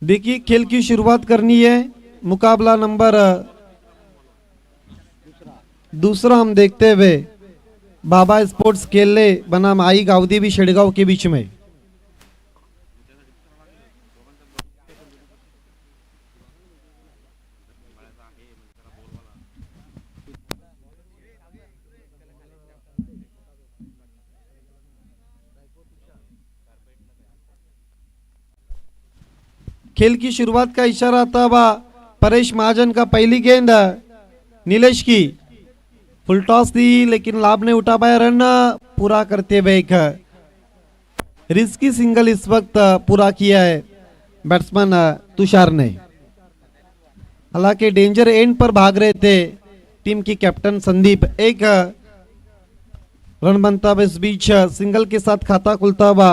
देखिए खेल की शुरुआत करनी है। मुकाबला नंबर दूसरा हम देखते हुए बाबा स्पोर्ट्स केले बनाम आई गावदेवी शेडगांव के बीच में। खेल की शुरुआत का इशारा था वह परेश महाजन का। पहली गेंद नीलेश की फुल टॉस थी लेकिन लाभ ने उठा पाया। रन पूरा करते हुए एक रिस्की सिंगल इस वक्त पूरा किया है बैट्समैन तुषार ने। हालांकि डेंजर एंड पर भाग रहे थे टीम की कैप्टन संदीप। एक रन बनता हुआ इस बीच सिंगल के साथ खाता खुलता हुआ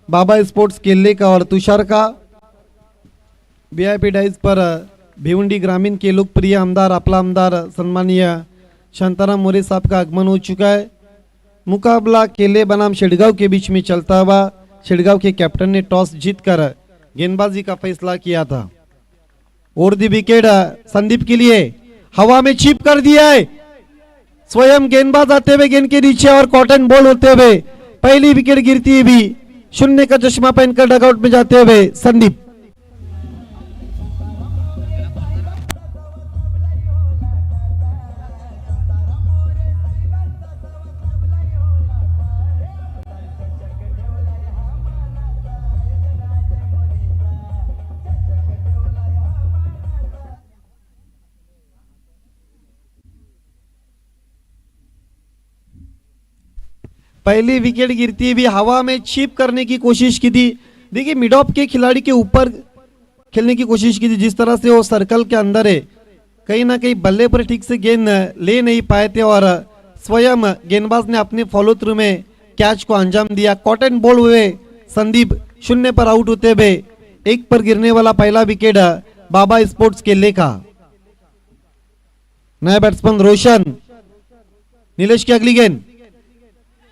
बाबा स्पोर्ट्स केले का और तुषार का। वीआईपी डाइस पर भिवंडी ग्रामीण के लोकप्रिय आमदार अपला आमदार सम्मानीय शांताराम मोरे साहब का आगमन हो चुका है। मुकाबला केले बनाम शेडगांव के बीच में चलता हुआ। शेडगांव के कैप्टन ने टॉस जीतकर गेंदबाजी का फैसला किया था और दी विकेट संदीप के लिए हवा में चिप कर दिया है। स्वयं गेंदबाज आते हुए गेंद के नीचे और कॉटन बॉल होते हुए पहली विकेट गिरती हुई शून्य का चश्मा पहनकर डगआउट में जाते हुए संदीप। पहली विकेट गिरती हुई हवा में चिप करने की कोशिश की थी। देखिए मिड ऑफ के खिलाड़ी के ऊपर खेलने की कोशिश की थी। जिस तरह से वो सर्कल के अंदर है कहीं ना कहीं बल्ले पर ठीक से गेंद ले नहीं पाए थे और स्वयं गेंदबाज ने अपने फॉलो थ्रू में कैच को अंजाम दिया। कॉटन बॉल हुए संदीप शून्य पर आउट होते हुए एक पर गिरने वाला पहला विकेट बाबा स्पोर्ट्स केले का। नया बैट्समैन रोशन। नीलेश की अगली गेंद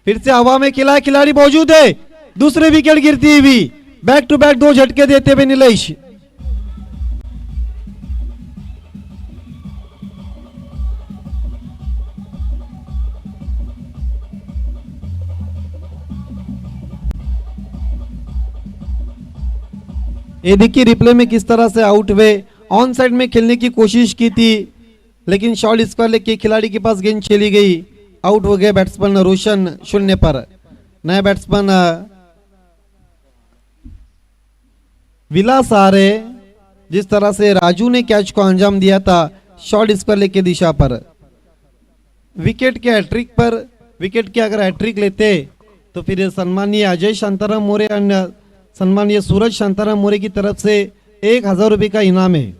फिर से हवा में खिलाया, खिलाड़ी मौजूद है। दूसरी विकेट गिरती हुई बैक टू बैक दो झटके देते हुए नीलेश। ये देखिए रिप्ले में किस तरह से आउट हुए। ऑन साइड में खेलने की कोशिश की थी लेकिन शॉर्ट स्क्वायर लेके खिलाड़ी के पास गेंद चली गई। आउट हो गए बैट्समैन रोशन शून्य पर। नया बैट्समैन विलास आ रहे। जिस तरह से राजू ने कैच को अंजाम दिया था शॉर्ट स्क्वायर लेके दिशा पर। विकेट के हैट्रिक पर विकेट के अगर हैट्रिक लेते तो फिर सम्मानीय अजय शांताराम मोरे और सम्मानीय सूरज शांताराम मोरे की तरफ से 1000 रुपए का इनाम है।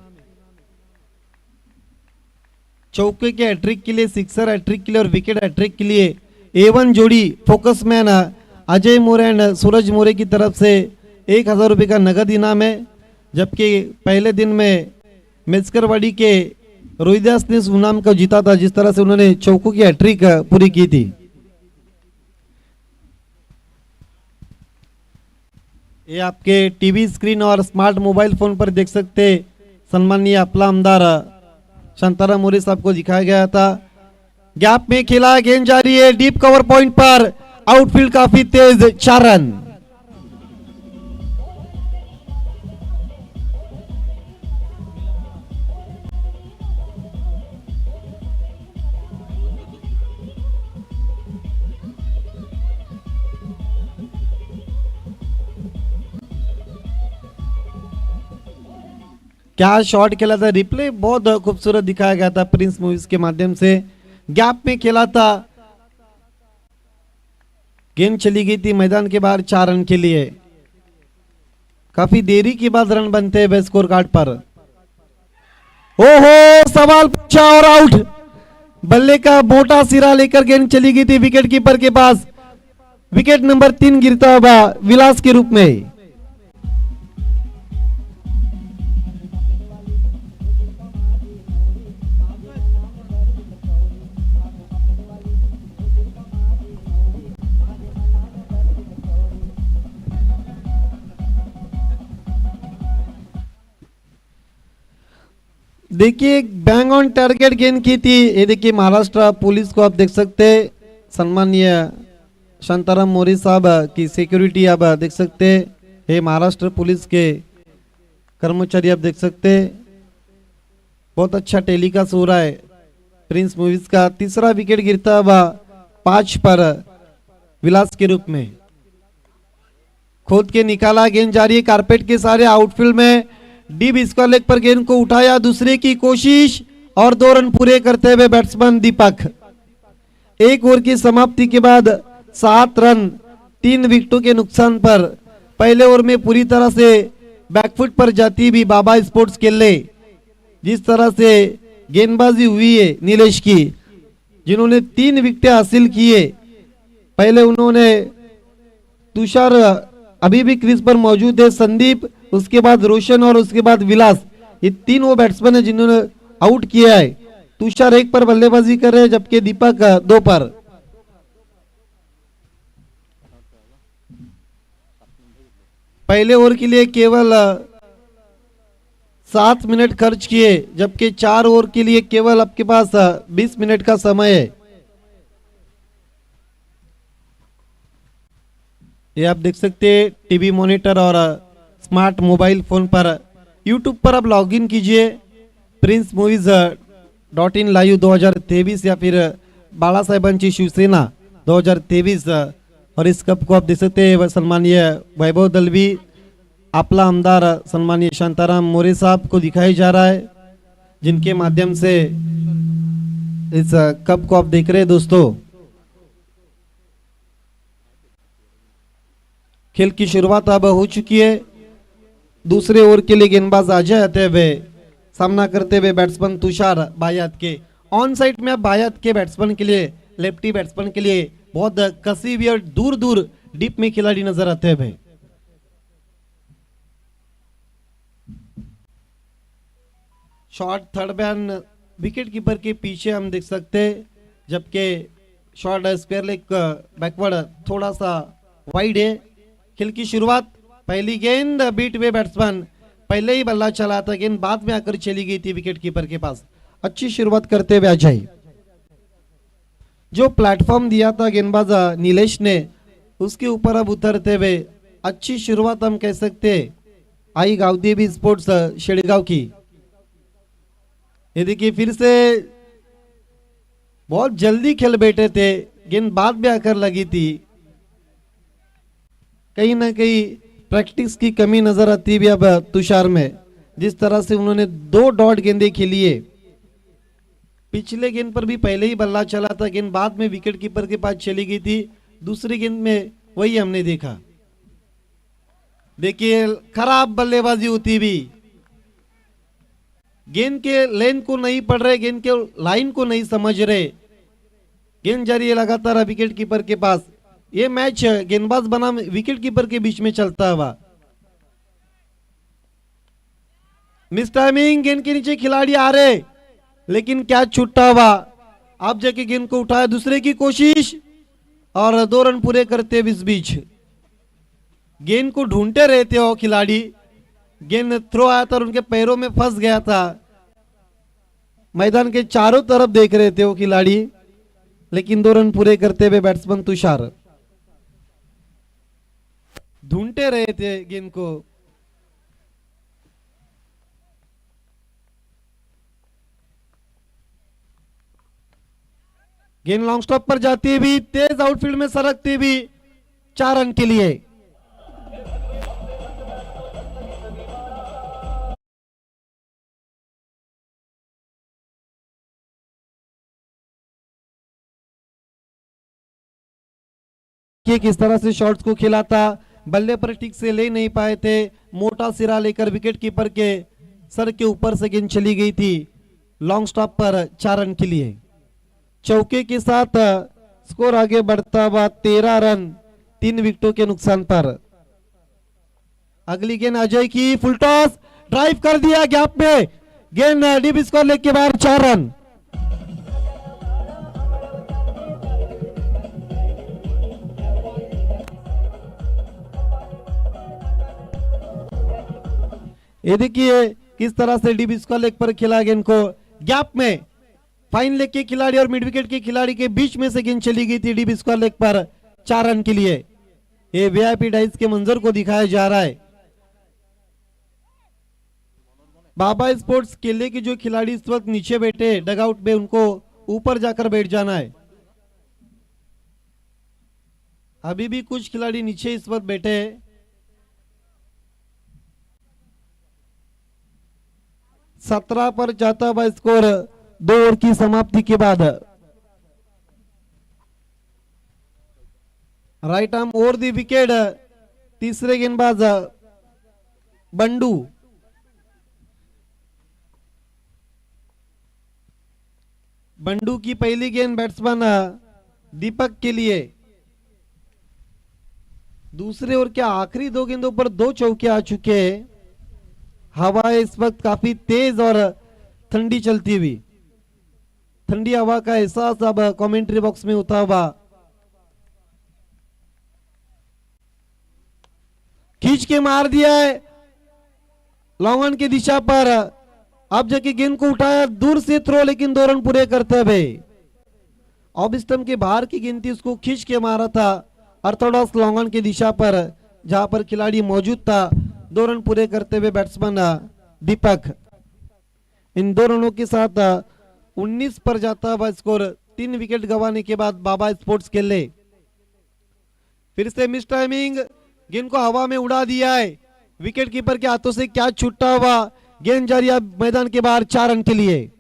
चौके के हैट्रिक के लिए, सिक्सर हैट्रिक के लिए और विकेट हैट्रिक के लिए A1 जोड़ी focus man Ajay More end Suraj More की तरफ से 1000 रुपए का नगद इनाम है। जबकि पहले दिन में मेजकरवाड़ी के रोहिदास ने इस इनाम को जीता था जिस तरह से उन्होंने चौकों की हैट्रिक पूरी की थी। ये आपके टीवी स्क्रीन और स्मार्ट मोबाइल फोन पर देख सकते सम्मानीय अपला आमदार शांताराम मोरे साहब को दिखाया गया था। गैप में खेला, गेंद जारी है डीप कवर पॉइंट पर। आउटफील्ड काफी तेज, 4 रन। क्या शॉट खेला था। रिप्ले बहुत खूबसूरत दिखाया गया था प्रिंस मूवीज के माध्यम से। गैप में खेला था, गेंद चली गई थी मैदान के बाहर 4 रन के लिए। काफी देरी के बाद रन बनते हैं स्कोर कार्ड पर। ओहो सवाल पूछा और आउट। बल्ले का मोटा सिरा लेकर गेंद चली गई थी विकेट कीपर के पास। विकेट नंबर 3 गिरता हुआ विलास के रूप में। देखिए बैंग ऑन टारगेट गेंद की थी। ये देखिए महाराष्ट्र पुलिस को आप देख सकते हैं, सम्मानीय शांताराम मोरे साहब की सिक्योरिटी आप देख सकते हैं। ये महाराष्ट्र पुलिस के कर्मचारी आप देख सकते हैं। बहुत अच्छा टेलीकास्ट हो रहा है प्रिंस मूवीज का। तीसरा विकेट गिरता हुआ 5 पर विलास के रूप में। खोद के निकाला, गेंद जारी है कारपेट के सारे आउटफील्ड में। डीप स्क्वायर लेग पर गेंद को उठाया, दूसरे की कोशिश और 2 रन पूरे करते हुए बैट्समैन दीपक। 1 ओवर की समाप्ति के बाद 7 रन 3 विकेटों के नुकसान पर पहले ओवर में पूरी तरह से बैकफुट पर जाती भी बाबा स्पोर्ट्स खेले। जिस तरह से गेंदबाजी हुई है नीलेश की, जिन्होंने 3 विकेटें हासिल किए। पहले उन्होंने तुषार अभी भी क्रीज पर मौजूद है, संदीप, उसके बाद रोशन और उसके बाद विलास। ये 3 वो बैट्समैन है जिन्होंने आउट किया है। तुषार 1 पर बल्लेबाजी कर रहे हैं जबकि दीपक 2 पर। पहले ओवर के लिए केवल 7 मिनट खर्च किए जबकि 4 ओवर के लिए केवल आपके पास 20 मिनट का समय है। ये आप देख सकते हैं टीवी मॉनिटर और स्मार्ट मोबाइल फोन पर। यूट्यूब पर आप लॉगिन कीजिए प्रिंस मूवीज .in लाइव 2023 या फिर बाला साहेबांची शिवसेना 2023। और इस कप को आप देख सकते हैं सम्मानीय वैभव दलवी, आपला आमदार सम्मानीय शांताराम मोरे साहब को दिखाया जा रहा है, जिनके माध्यम से इस कप को आप देख रहे हैं। दोस्तों खेल की शुरुआत अब हो चुकी है। दूसरे ओवर के लिए गेंदबाज अजय आते हुए सामना करते हुए बैट्समैन तुषार बायात के। ऑन साइड में अब बायात के बैट्समैन के लिए, लेफ्टी बैट्समैन के लिए बहुत कसी हुई और दूर दूर डीप में खिलाड़ी नजर आते हुए। Shot third man wicket keeper के पीछे हम देख सकते हैं, जबकि शॉट स्क्वायर लेग बैकवर्ड थोड़ा सा वाइड है। खेल की शुरुआत, पहली गेंद बीट हुए बैट्समैन, पहले ही बल्ला चला था, गेंद बाद में आकर चली गई थी विकेट कीपर के पास। अच्छी शुरुआत करते हुए अजय, जो प्लेटफॉर्म दिया था गेंदबाज नीलेश ने, उसके ऊपर अब उतरते हुए अच्छी शुरुआत हम कह सकते आई गावदेवी स्पोर्ट्स शेड़गांव की। ये देखिए फिर से बहुत जल्दी खेल बैठे थे, गेंद बाद में आकर लगी थी। कहीं ना कहीं प्रैक्टिस की कमी नजर आती है अब तुषार में। जिस तरह से उन्होंने 2 डॉट गेंदें खेली है, पिछले गेंद पर भी पहले ही बल्ला चला था, गेंद बाद में विकेट कीपर के पास चली गई थी। दूसरी गेंद में वही हमने देखा। देखिए खराब बल्लेबाजी होती भी, गेंद के लेन को नहीं पढ़ रहे, गेंद के लाइन को नहीं समझ रहे, गेंद जारी है लगातार विकेट कीपर के पास। ये मैच गेंदबाज बनाम विकेट कीपर के बीच में चलता हुआ। मिस टाइमिंग, गेंद के नीचे खिलाड़ी आ रहे लेकिन कैच छूटा हुआ। आप जाके गेंद को उठाया, दूसरे की कोशिश और 2 रन पूरे करते इस बीच। गेंद को ढूंढते रहते हो खिलाड़ी, गेंद थ्रो आया था और उनके पैरों में फंस गया था। मैदान के चारों तरफ देख रहे थे वो खिलाड़ी, लेकिन 2 रन पूरे करते हुए बैट्समैन तुषार ढूंढते रहे थे गेंद को। गेंद लॉन्ग स्टॉप पर जाती हुई, तेज आउटफील्ड में सरकती हुई, 4 रन के लिए। किस तरह से शॉट्स को खेला था, बल्ले पर ठीक से ले नहीं पाए थे, मोटा सिरा लेकर विकेट कीपर के सर के ऊपर से गेंद चली गई थी। लॉन्ग स्टॉप पर 4 रन के लिए। चौके के साथ स्कोर आगे बढ़ता हुआ 13 रन 3 विकेटों के नुकसान पर। अगली गेंद अजय की, फुल टॉस, ड्राइव कर दिया गैप में, गेंद डीप स्कोर लेग के बाहर, 4 रन। ये देखिए किस तरह से डी स्क्वायर लेग पर खेला गेंद को गैप में, फाइन लेग के खिलाड़ी और मिड विकेट के खिलाड़ी के बीच में से गेंद चली गई थी डी स्क्वायर लेग पर 4 रन के लिए। ये वीआईपी डाइस के मंजर को दिखाया जा रहा है। बाबा स्पोर्ट्स केले के जो खिलाड़ी इस वक्त नीचे बैठे डगआउट में, उनको ऊपर जाकर बैठ जाना है। अभी भी कुछ खिलाड़ी नीचे इस वक्त बैठे हैं। सत्रह पर जाता हुआ स्कोर 2 ओवर की समाप्ति के बाद। Right arm over the wicket, तीसरे गेंदबाज बंडू। बंडू की पहली गेंद बैट्समैन दीपक के लिए। दूसरे ओवर के आखिरी 2 गेंदों पर 2 चौके आ चुके हैं। हवा इस वक्त काफी तेज और ठंडी चलती हुई, ठंडी हवा का एहसास अब कमेंट्री बॉक्स में होता हुआ। खींच के मार दिया है लॉन्ग ऑन की दिशा पर। अब जाके गेंद को उठाया दूर से थ्रो, लेकिन 2 रन पूरे करते हुए। ऑफ स्टंप के बाहर की गेंद थी, उसको खींच के मारा था ऑर्थोडॉक्स लॉन्ग ऑन की दिशा पर, जहां पर खिलाड़ी मौजूद था। 2 रन पूरे करते हुए बैट्समैन दीपक। इन 2 रनों के साथ 19 पर जाता हुआ स्कोर। 3 विकेट गंवाने के बाद बाबा स्पोर्ट्स केले। फिर से मिस टाइमिंग, गेंद को हवा में उड़ा दिया है। विकेट कीपर के हाथों से क्या छूटा हुआ, गेंद जारी अब मैदान के बाहर 4 रन के लिए।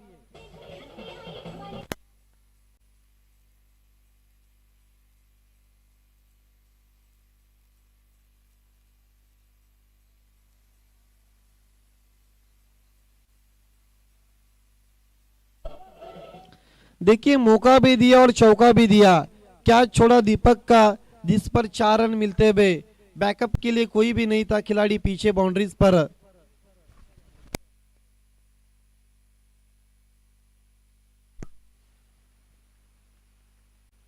देखिए मौका भी दिया और चौका भी दिया। क्या छोड़ा दीपक का, जिस पर 4 रन मिलते हुए। बैकअप के लिए कोई भी नहीं था खिलाड़ी पीछे बाउंड्रीज पर।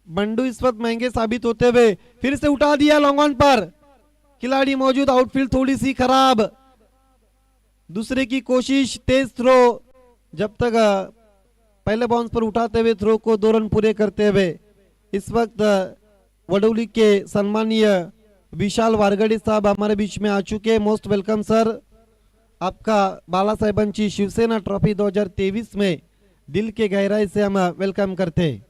बंडू इस वक्त महंगे साबित होते हुए। फिर से उठा दिया लॉन्ग ऑन पर, खिलाड़ी मौजूद, आउटफील्ड थोड़ी सी खराब। दूसरे की कोशिश, तेज थ्रो, जब तक पहले बाउंस पर उठाते हुए थ्रो को 2 रन पूरे करते हुए। इस वक्त वडोली के सम्मानीय विशाल वारगड़े साहब हमारे बीच में आ चुके हैं। मोस्ट वेलकम सर, आपका बाला साहेबांची शिवसेना ट्रॉफी 2023 में दिल के गहराई से हम वेलकम करते हैं।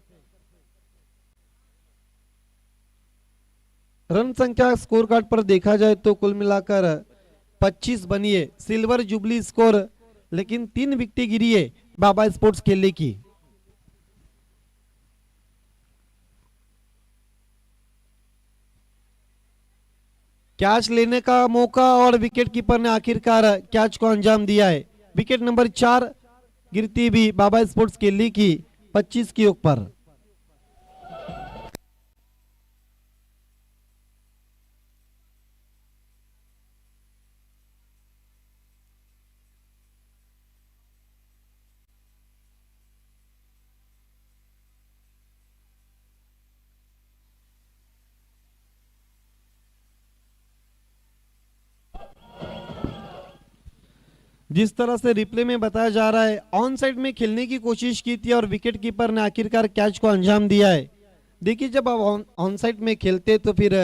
रन संख्या स्कोर कार्ड पर देखा जाए तो कुल मिलाकर 25 बनी है, सिल्वर जुबली स्कोर, लेकिन 3 विकेट गिरी है बाबा स्पोर्ट्स केले की। कैच लेने का मौका और विकेट कीपर ने आखिरकार कैच को अंजाम दिया है। विकेट नंबर 4 गिरती भी बाबा स्पोर्ट्स केले की 25 की ओर पर। जिस तरह से रिप्ले में बताया जा रहा है, ऑन साइड में खेलने की कोशिश की थी और विकेट कीपर ने आखिरकार कैच को अंजाम दिया है। देखिए जब आप ऑन साइड में खेलते तो फिर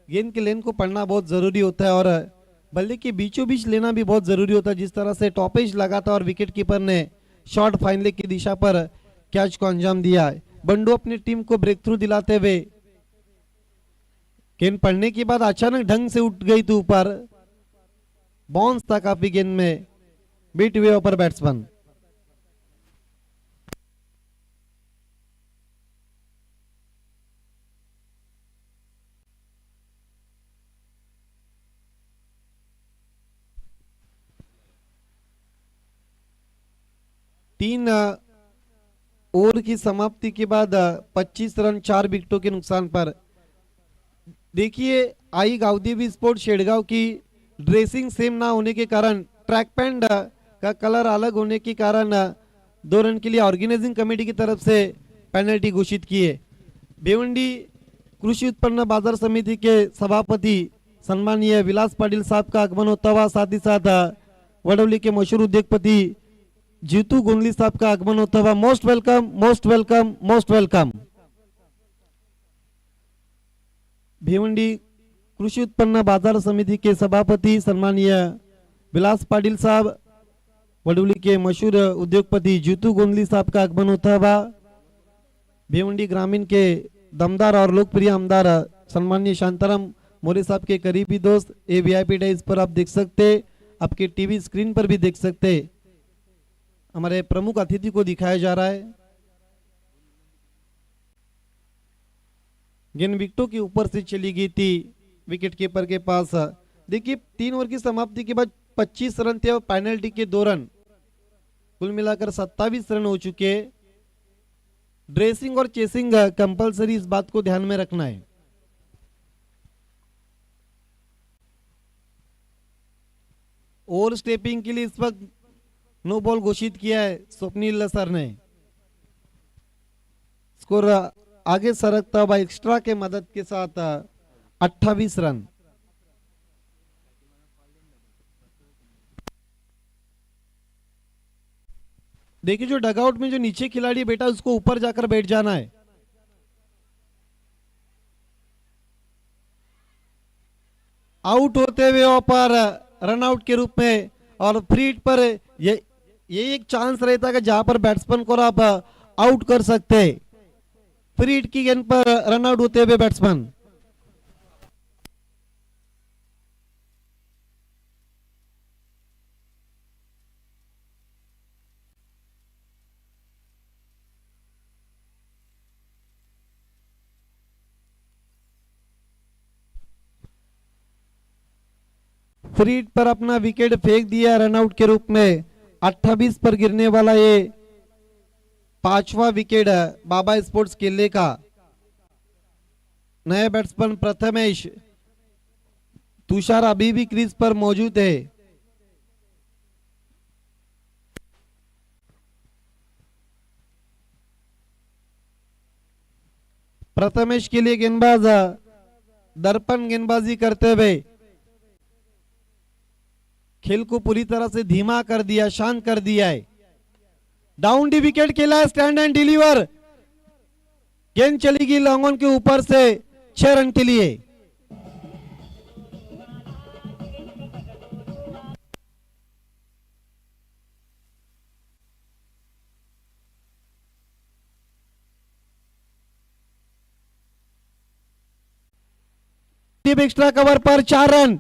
गेंद के लेन को पढ़ना बहुत जरूरी होता है और बल्ले के बीचों बीच लेना भी बहुत जरूरी होता है। जिस तरह से टॉपेज लगा था और विकेट कीपर ने शॉर्ट फाइन लेग की दिशा पर कैच को अंजाम दिया है। बंडू अपनी टीम को ब्रेक थ्रू दिलाते हुए, गेंद पड़ने के बाद अचानक ढंग से उठ गई थी ऊपर, बाउंस था काफी गेंद में, बीट हुए ऊपर बैट्समैन। तीन ओवर की समाप्ति के बाद 25 रन 4 विकेटों के नुकसान पर। देखिए आई गावदेवी स्पोर्ट शेड़गांव की ड्रेसिंग सेम ना होने के कारण, ट्रैक पैंट का कलर अलग होने के कारण 2 रन के लिए ऑर्गेनाइजिंग कमेटी की तरफ से पेनल्टी घोषित की है। भिवंडी कृषि उत्पन्न बाजार समिति के सभापति सम्मानीय विलास पाटिल साहब का आगमन होता हुआ, साथ ही साथ वडवली के मशहूर उद्योगपति जीतू गोंदली साहब का आगमन होता हुआ। Most welcome, most welcome, most welcome. Bhiwandi कृषि उत्पन्न बाजार समिति के सभापति सम्मानीय विलास पाटिल साहब, वडवली के मशहूर उद्योगपति जीतू गोंदली साहब का आगमन होता हुआ। भिवंडी ग्रामीण के दमदार और लोकप्रिय आमदार सम्मानीय शांताराम मोरे साहब के करीबी दोस्त, ये वीआईपी डाइस पर आप देख सकते, आपके टीवी स्क्रीन पर भी देख सकते, हमारे प्रमुख अतिथि को दिखाया जा रहा है। गेंद विकेटों के ऊपर से चली गई थी विकेट कीपर के पास। देखिए 3 ओवर की समाप्ति के बाद 25 रन थे और पेनल्टी के 2 रन, कुल मिलाकर 27 रन हो चुके। ड्रेसिंग और चेसिंग कंपलसरी, इस बात को ध्यान में रखना है। ओवर स्टेपिंग के लिए इस वक्त नो बॉल घोषित किया है स्वप्निल सर ने। स्कोर आगे सरकता हुआ एक्स्ट्रा के मदद के साथ 28 रन। देखिए जो डगआउट में जो नीचे खिलाड़ी बेटा उसको ऊपर जाकर बैठ जाना है। आउट होते हुए पर रन आउट के रूप में और फ्री हिट पर ये एक चांस रहता है जहां पर बैट्समैन को आप आउट कर सकते। फ्री हिट की गेंद पर रन आउट होते हुए बैट्समैन। फ्री हिट पर अपना विकेट फेंक दिया रनआउट के रूप में। 28 पर गिरने वाला ये 5वां विकेट बाबा स्पोर्ट्स केले का। नए बैट्समैन प्रथमेश, तुषार अभी भी क्रीज पर मौजूद है। प्रथमेश के लिए गेंदबाज दर्पण गेंदबाजी करते हुए खेल को पूरी तरह से धीमा कर दिया, शांत कर दिया है। डाउन डी विकेट खेला है, स्टैंड एंड डिलीवर। गेंद चलेगी लॉन्ग ऑन के ऊपर से 6 रन के लिए। एक्स्ट्रा कवर पर 4 रन।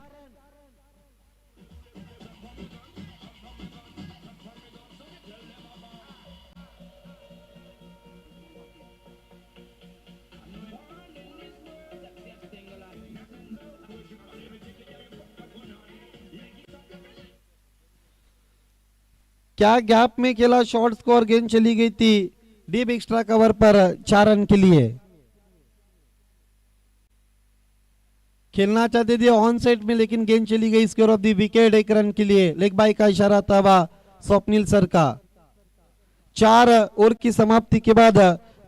क्या गैप में खेला, शॉर्ट स्कोर, गेंद चली गई थी डीप एक्स्ट्रा कवर पर 4 रन के लिए। खेलना चाहते थे ऑन साइड में लेकिन गेंद चली गई square off the wicket 1 run के लिए। लेग बाई का इशारा था वह स्वप्निल सर का। 4 ओवर की समाप्ति के बाद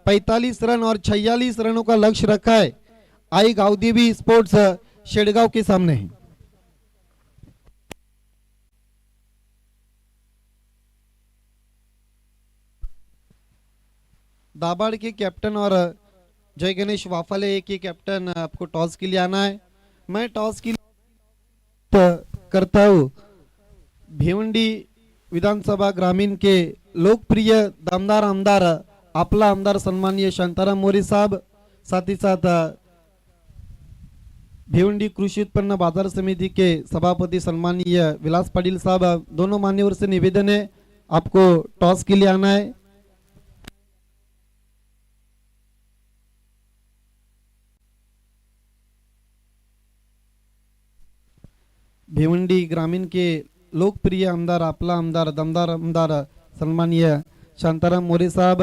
45 रन और 46 रनों का लक्ष्य रखा है आई गावदेवी स्पोर्ट्स शेडगांव के सामने। दाबाड़ के कैप्टन और जय गणेश वाफाले के कैप्टन, आपको टॉस के लिए आना है। मैं टॉस के लिए करता हूं भिवंडी विधानसभा ग्रामीण के लोकप्रिय दमदार आमदार, आपला आमदार सम्मानीय शांताराम मोरे साहब, साथ ही साथ भिवंडी कृषि उत्पन्न बाजार समिति के सभापति सम्मानीय विलास पाटिल साहब, दोनों मान्यवर से निवेदन है आपको टॉस के लिए आना है। भिवंडी ग्रामीण के लोकप्रिय आमदार, आपला आमदार, दमदार आमदार सम्मानीय शांताराम मोरे साहब,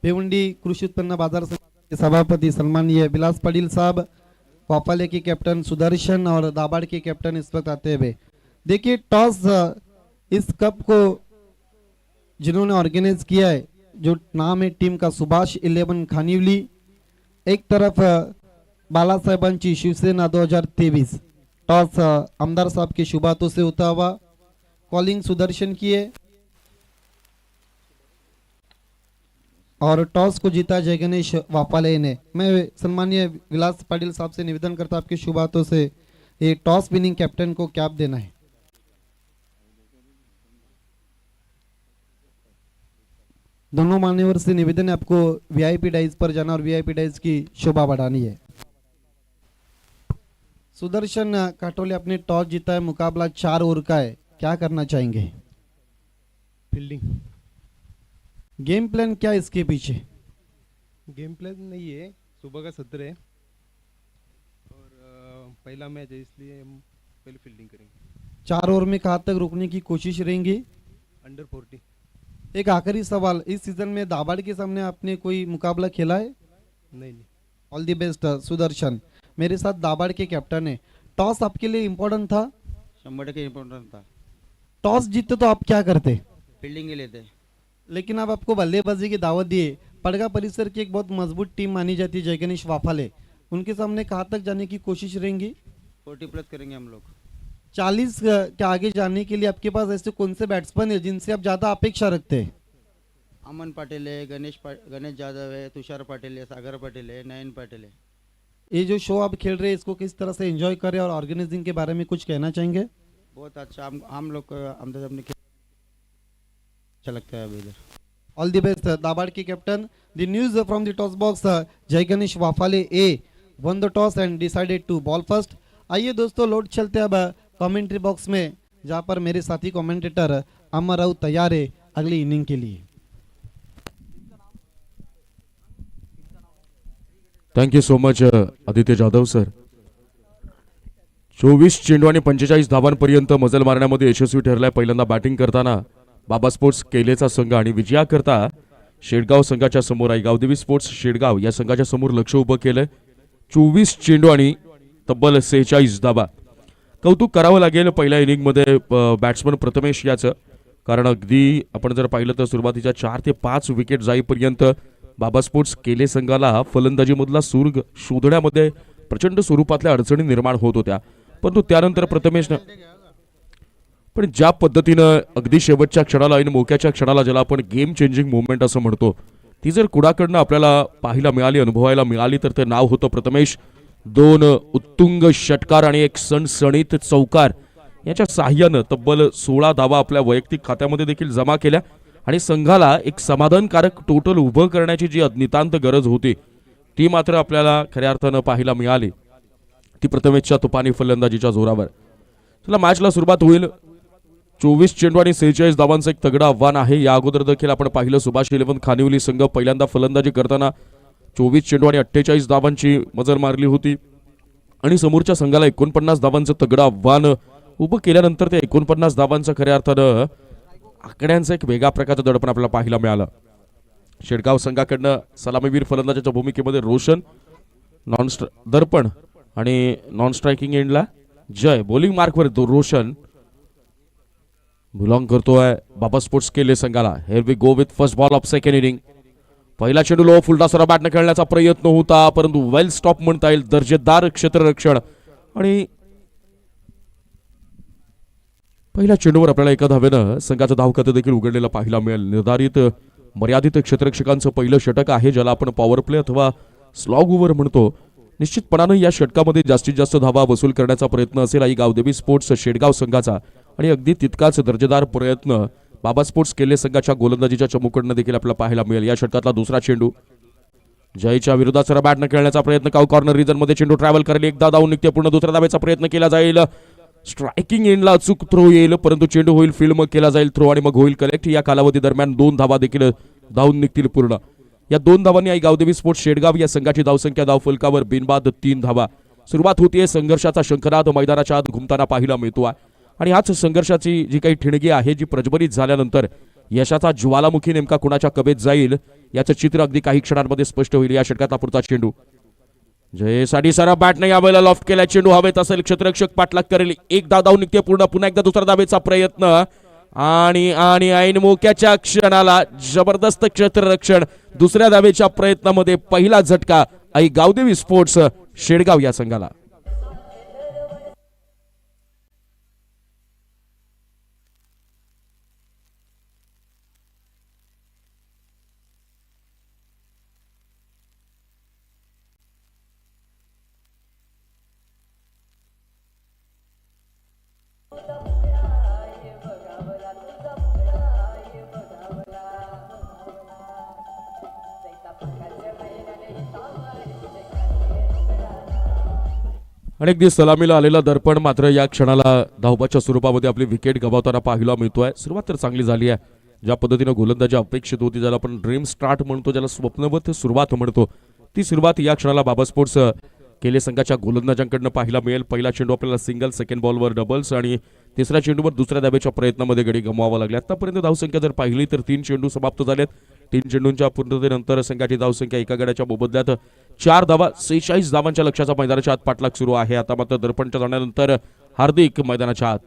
भिवंडी कृषि उत्पन्न बाजार समिति के सभापति सम्मानीय विलास पाटिल साहब, वापाले के कैप्टन सुदर्शन और दाबाड़ के कैप्टन इस वक्त आते हुए। देखिए टॉस इस कप को जिन्होंने ऑर्गेनाइज किया है, जो नाम है टीम का सुभाष 11 खानिवली, एक तरफ बाला साहेबांची शिवसेना 2023। टॉस आमदार साहब के शुभ हाथों से होता हुआ कॉलिंग सुदर्शन की है और टॉस को जीता जय गणेश वापाले ने। मैं सम्मानीय विलास पाटिल साहब से निवेदन करता आपके शुभ हाथों से ये टॉस विनिंग कैप्टन को कैप देना है। दोनों मान्यवर से निवेदन है आपको वीआईपी डाइस पर जाना और वीआईपी डाइस की शोभा बढ़ानी है। सुदर्शन काटोले अपने टॉस जीता है, मुकाबला 4 ओवर का है, क्या करना चाहेंगे? फील्डिंग। गेम प्लान क्या है इसके पीछे? गेम प्लान नहीं है, सुबह का सत्र है और पहला मैच है इसलिए हम पहले फील्डिंग करेंगे। 4 ओवर में कहाँ तक रोकने की कोशिश रहेंगी? अंडर 40। एक आखिरी सवाल, इस सीजन में दाबाड़ के सामने आपने कोई मुकाबला खेला है? नहीं। All the best Sudarshan. मेरे साथ दाबाड़ के कैप्टन है। टॉस आपके लिए इम्पोर्टेंट था? 100% इम्पोर्टेंट था। टॉस जीतते तो आप क्या करते? फील्डिंग के लिए थे। लेकिन अब आपको बल्लेबाजी की दावत दिए। पड़गा परिसर की एक बहुत मजबूत टीम मानी जाती है जय गणेश वाफाले, उनके सामने कहाँ तक जाने की कोशिश रहेंगी? 40+ करेंगे हम लोग। 40 के आगे जाने के लिए आपके पास ऐसे कौन से बैट्समैन है जिनसे आप ज्यादा अपेक्षा रखते हैं? अमन पाटिल है, गणेश यादव है, तुषार पाटिल है, सागर पाटिल है, नयन पाटिल है। ये जो शो आप खेल रहे हैं इसको किस तरह से एंजॉय करें और ऑर्गेनाइजिंग के बारे में कुछ कहना चाहेंगे? बहुत अच्छा, हम लोग को हम तो सबने अच्छा लगता है अभी इधर। ऑल द बेस्ट दाबाड़ के captain. The news from the toss box, Jay Ganesh Wafale a won the toss and decided to bowl first. आइए दोस्तों लौट चलते अब कमेंट्री बॉक्स में, जहां पर मेरे साथी कमेंटेटर अमर राउत तैयार है अगली इनिंग के लिए। Thank you so much Aditya Jadhav sir. 24 चेंडू आणि 45 धावांपर्यंत मजल मारण्यामध्ये यशस्वी ठरलाय पहिल्यांदा बॅटिंग करताना बाबा स्पोर्ट्स केलेचा संघ आणि विजयाकरता शेडगाव संघाच्या समोर आहे गावदेवी स्पोर्ट्स शेडगाव या संघाच्या समोर लक्ष उभं केलंय। 24 चेंडू आणि तब्बल 46 धावा। कौतुक करावं लागेल पहिल्या इनिंगमध्ये बॅट्समन प्रथमेश याचं, कारण अगदी आपण जर पाहिलं तर सुरुवातीच्या 4 ते 5 विकेट जाईपर्यंत बाबा स्पोर्ट्स केले संघाला फलंदाजीमधला सूर शोधण्यामध्ये प्रचंड स्वरूपातल्या अडचणी निर्माण होत होत्या, परंतु त्यानंतर प्रथमेशनं पण ज्या पद्धतीनं अगदी शेवटच्या क्षणाला आणि मोक्याच्या क्षणाला ज्याला आपण गेम चेंजिंग मुवमेंट असं म्हणतो ती जर कुणाकडनं आपल्याला पाहायला मिळाली, अनुभवायला मिळाली तर ते नाव होतं प्रथमेश। 2 उत्तुंग षटकार आणि एक सणसणीत चौकार याच्या साह्यानं तब्बल 16 धावा आपल्या वैयक्तिक खात्यामध्ये देखील जमा केल्या आणि संघाला एक समाधानकारक टोटल उभं करण्याची जी नितांत गरज होती ती मात्र आपल्याला खऱ्या अर्थानं पाहायला मिळाली, ती प्रथमेशच्या तुफानी फलंदाजीच्या जोरावर। चला मॅचला सुरुवात होईल। 24 चेंडू आणि 46 धावांचं एक तगडं आव्हान आहे। या अगोदर देखील आपण पाहिलं सुभाष 11 खानिवली संघ पहिल्यांदा फलंदाजी करताना 24 चेंडू आणि 48 धावांची मजल मारली होती आणि समोरच्या संघाला 49 धावांचं तगडं आव्हान उभं केल्यानंतर ते 49 धावांचं खऱ्या अर्थानं आकड्यांचं एक वेगळ्या प्रकारचं दडपण आपल्याला पाहायला मिळालं। शेडगाव संघाकडनं सलामीवीर फलंदाजाच्या भूमिकेमध्ये रोशन, दर्पण आणि नॉन स्ट्रायकिंग एंडला जय, बॉलिंग मार्कवर रोशन बिलॉंग करतोय बाबा स्पोर्ट्स केले संघाला। Here we go with first ball of second inning. पहिला चेंडू लो फुलटा सरा बॅटने खेळण्याचा प्रयत्न होता, परंतु वेल स्टॉप म्हणता येईल, दर्जेदार क्षेत्ररक्षण आणि पहिल्या चेंडूवर आपल्याला एका धावेनं संघाचं धावखातं देखील उघडलेलं पाहायला मिळेल। निर्धारित मर्यादित क्षेत्ररक्षकांचं पहिलं षटक आहे, ज्याला आपण पॉवर प्ले अथवा स्लॉग ओव्हर म्हणतो। निश्चितपणानं या षटकामध्ये जास्तीत जास्त धावा वसूल करण्याचा प्रयत्न असेल आई गावदेवी स्पोर्ट्स शेडगाव संघाचा आणि अगदी तितकाच दर्जेदार प्रयत्न बाबा स्पोर्ट्स केले संघाच्या गोलंदाजीच्या चमूकडनं देखील आपल्याला पाहायला मिळेल। या षटकातला दुसरा चेंडू जयच्या विरोधात सरा बॅटने खेळण्याचा प्रयत्न, काउ कॉर्नर रिजन मध्ये चेंडू ट्रॅव्हल करेल, एकदा धावून निघते, पूर्ण दुसऱ्या धावेचा प्रयत्न केला जाईल, स्ट्रायकिंग एंडला अचूक थ्रो येईल, परंतु चेंडू होईल फील्ड मग केला जाईल थ्रो आणि मग होईल कलेक्ट। या कालावधी दरम्यान 2 धावा देखील धावून निघतील पूर्ण। या 2 धावांनी आई गावदेवी स्पोर्ट्स शेडगाव या संघाची धावसंख्या धावफलकावर बिनबाद 3 धावा। सुरुवात होतीये, संघर्षाचा शंखनाद मैदानाच्या आत घुमताना पाहायला मिळतो आणि हाच संघर्षाची जी काही ठिणगी आहे जी प्रज्वलित झाल्यानंतर यशाचा ज्वालामुखी नेमका कुणाच्या कवेत जाईल याचं चित्र अगदी काही क्षणांमध्ये स्पष्ट होईल। या षटकातला पुढचा चेंडू जयसाठी सरा बॅटने यावेळेला लॉफ्ट केला, चेंडू हवेत असेल, क्षेत्ररक्षक पाठलाग करेल, एक धाव धावून निघते पूर्ण, पुन्हा एकदा दुसरा धावेचा प्रयत्न आणि आणि ऐन मोक्याच्या क्षणाला जबरदस्त क्षेत्ररक्षण, दुसऱ्या धावेच्या प्रयत्नामध्ये पहिला झटका आई गावदेवी स्पोर्ट्स शेडगाव या संघाला। Thank अनेक दिवस सलामीला आलेला दर्पण मात्र या क्षणाला धावबाच्या स्वरूपामध्ये आपली विकेट गमावताना पाहायला मिळतोय. सुरुवात तर चांगली झाली आहे. ज्या पद्धतीनं गोलंदाजी अपेक्षित होती, ज्याला आपण ड्रीम स्टार्ट म्हणतो, ज्याला स्वप्नवत सुरुवात म्हणतो, ती सुरुवात या क्षणाला बाबा स्पोर्ट्स केले संघाच्या गोलंदाजांकडनं पाहायला मिळेल. पहिला चेंडू आपल्याला सिंगल, सेकंड बॉलवर डबल्स आणि तिसऱ्या चेंडूवर दुसऱ्या धाब्याच्या प्रयत्नामध्ये गडी गमवावा लागले. आतापर्यंत धावसंख्या जर पाहिली तर 3 चेंडू समाप्त झालेत. 3 चेंडूंच्या पूर्णतेनंतर संघाची धावसंख्या एका गड्याच्या मोबदल्यात 4 धावा, 46 धावांच्या लक्ष्याचा मैदानाच्या आत पाठलाग सुरू आहे. आता मात्र दर्पणच्या जाण्यानंतर हार्दिक मैदानाच्या आत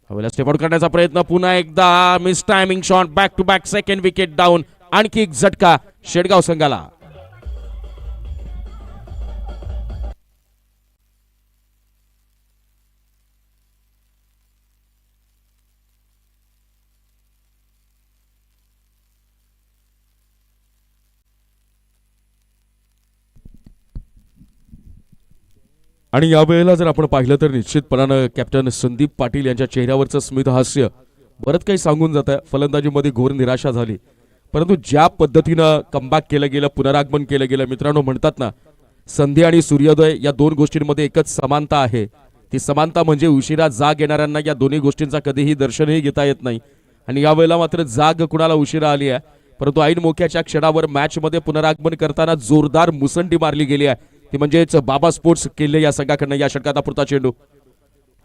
हवेला स्टेप आउट करण्याचा प्रयत्न, पुन्हा एकदा miss timing shot, back to back second wicket down. आणखी एक झटका शेडगाव संघाला. आणि यावेळेला जर आपण पाहिलं तर निश्चितपणानं कॅप्टन संदीप पाटील यांच्या चेहऱ्यावरचं स्मित हास्य बरंच काही सांगून जात आहे. फलंदाजीमध्ये घोर निराशा झाली, परंतु ज्या पद्धतीनं कमबॅक केलं गेलं, पुनरागमन केलं गेलं, मित्रांनो म्हणतात ना, संधी आणि सूर्योदय या दोन गोष्टींमध्ये एकच समानता आहे. ती समानता म्हणजे उशिरा जाग येणाऱ्यांना या दोन्ही गोष्टींचा कधीही दर्शनही घेता येत नाही. आणि यावेळेला मात्र जाग कुणाला उशिरा आली आहे, परंतु ऐन मोक्याच्या क्षणावर मॅचमध्ये पुनरागमन करताना जोरदार मुसंडी मारली गेली आहे. ती म्हणजेच बाबा स्पोर्ट्स केले या संघाकडनं. या षटकाचा पुरता चेंडू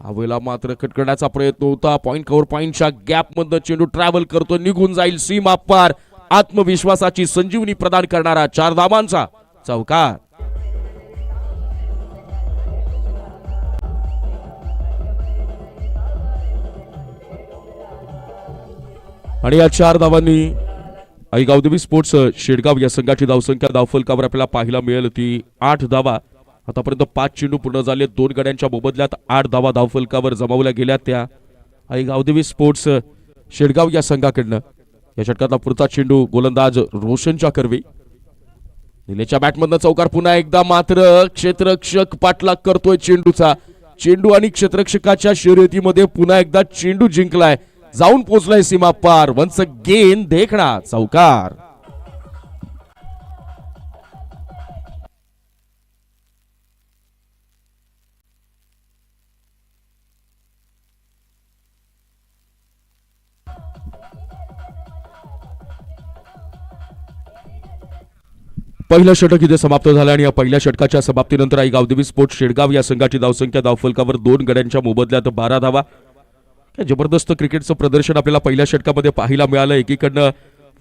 हवेला मात्र कट करण्याचा प्रयत्न होता. पॉइंट कव्हर पॉइंटच्या गॅप मधनं चेंडू ट्रॅव्हल करतो, निघून जाईल सीमा पार. आत्मविश्वासाची संजीवनी प्रदान करणारा 4 धावांचा चौकार. आणि या 4 धावांनी गावदेवी स्पोर्ट्स शेडगाव या संघाची धावसंख्या धावफलकावर आपल्याला पाहायला मिळेल ती 8 धावा. आतापर्यंत 5 चेंडू पूर्ण झाले. 2 गड्यांच्या मोबदल्यात 8 धावा धावफलकावर जमावल्या गेल्या त्या गावदेवी स्पोर्ट्स शेडगाव या संघाकडनं. या षटकातला पुढचा चेंडू गोलंदाज रोशनच्या करवी. निलेच्या बॅटमधनं चौकार. पुन्हा एकदा मात्र क्षेत्ररक्षक पाठलाग करतोय चेंडूचा. चेंडू आणि क्षेत्ररक्षकाच्या शर्यतीमध्ये पुन्हा एकदा चेंडू जिंकलाय, जाऊन पोहोचलाय सीमा पार. वन्स अगेन देखणा चौकार. पहिलं षटक इथे समाप्त झालं आणि या पहिल्या षटकाच्या समाप्तीनंतर गावदेवी स्पोर्ट्स शेडगाव या संघाची धावसंख्या धावफलकावर 2 गड्यांच्या मोबदल्यात 12 धावा. जबरदस्त क्रिकेटचं प्रदर्शन आपल्याला पहिल्या षटकामध्ये पाहायला मिळालं. एकीकडनं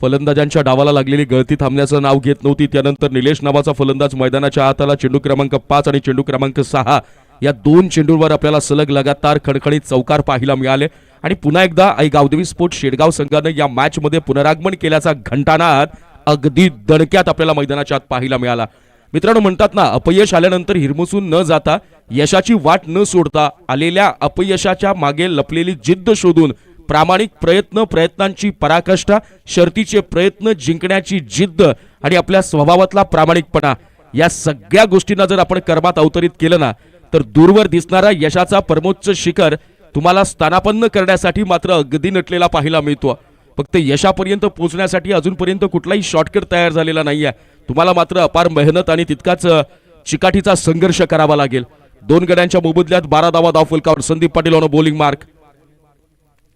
फलंदाजांच्या डावाला लागलेली गळती थांबण्याचं नाव घेत नव्हती. त्यानंतर निलेश नावाचा फलंदाज मैदानाच्या आत आला. चेंडू क्रमांक 5 आणि चेंडू क्रमांक 6 या 2 चेंडूंवर आपल्याला सलग लगातार खणखणीत चौकार पाहायला मिळाले. आणि पुन्हा एकदा गावदेवी स्पोर्ट्स शेडगाव संघानं या मॅच मध्ये पुनरागमन केल्याचा घंटानाद अगदी दणक्यात आपल्याला मैदानाच्या आत पाहायला मिळाला. मित्रांनो म्हणतात ना, अपयश आल्यानंतर हिरमुसून न जाता, यशाची वाट न सोडता, आलेल्या अपयशाच्या मागे लपलेली जिद्द शोधून प्रामाणिक प्रयत्न, प्रयत्नांची पराकाष्ठा, शर्तीचे प्रयत्न, जिंकण्याची जिद्द आणि आपल्या स्वभावातला प्रामाणिकपणा, या सगळ्या गोष्टींना जर आपण कर्मात अवतरित केलं ना, तर दूरवर दिसणारा यशाचा परमोच्च शिखर तुम्हाला स्थानापन्न करण्यासाठी मात्र अगदी नटलेला पाहायला मिळतो. फक्त यशापर्यंत पोहोचण्यासाठी अजूनपर्यंत कुठलाही शॉर्टकट तयार झालेला नाहीये. तुम्हाला मात्र अपार मेहनत आणि तितकाच चिकाटीचा संघर्ष करावा लागेल. 2 गड्यांच्या मोबदल्यात 12 धावा धावफलकावर. Sandeep Patil on bowling mark.